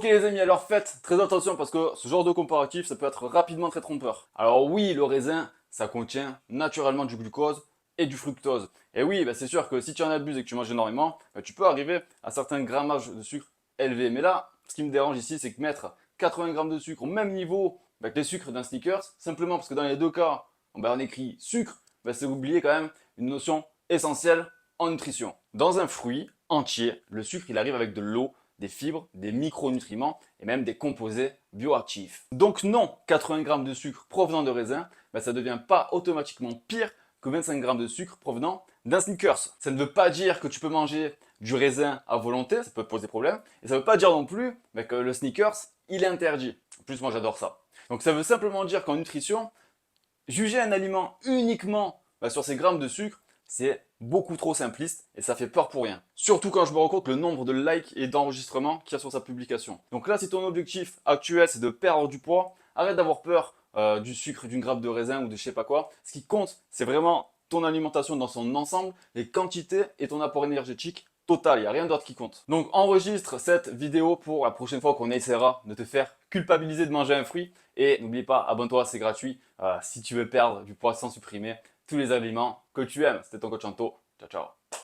Ok les amis, alors faites très attention parce que ce genre de comparatif, ça peut être rapidement très trompeur. Alors oui, le raisin, ça contient naturellement du glucose et du fructose. Et oui, c'est sûr que si tu en abuses et que tu manges énormément, tu peux arriver à certains grammages de sucre élevés. Mais là, ce qui me dérange ici, c'est que mettre 80 grammes de sucre au même niveau que les sucres d'un Snickers, simplement parce que dans les deux cas, on écrit sucre, c'est oublier quand même une notion essentielle en nutrition. Dans un fruit entier, le sucre, il arrive avec de l'eau, des fibres, des micronutriments et même des composés bioactifs. Donc non, 80 grammes de sucre provenant de raisin, ça ne devient pas automatiquement pire que 25 grammes de sucre provenant d'un Snickers. Ça ne veut pas dire que tu peux manger du raisin à volonté, ça peut poser problème. Et ça ne veut pas dire non plus que le Snickers, il est interdit. En plus, moi j'adore ça. Donc ça veut simplement dire qu'en nutrition, juger un aliment uniquement sur ses grammes de sucre, c'est beaucoup trop simpliste et ça fait peur pour rien. Surtout quand je me rends compte le nombre de likes et d'enregistrements qu'il y a sur sa publication. Donc là, si ton objectif actuel c'est de perdre du poids, arrête d'avoir peur du sucre, d'une grappe de raisin ou de je sais pas quoi. Ce qui compte, c'est vraiment ton alimentation dans son ensemble, les quantités et ton apport énergétique total, il n'y a rien d'autre qui compte. Donc enregistre cette vidéo pour la prochaine fois qu'on essaiera de te faire culpabiliser de manger un fruit. Et n'oublie pas, abonne-toi, c'est gratuit. Si tu veux perdre du poids sans supprimer tous les aliments que tu aimes. C'était ton coach Anto. Ciao, ciao.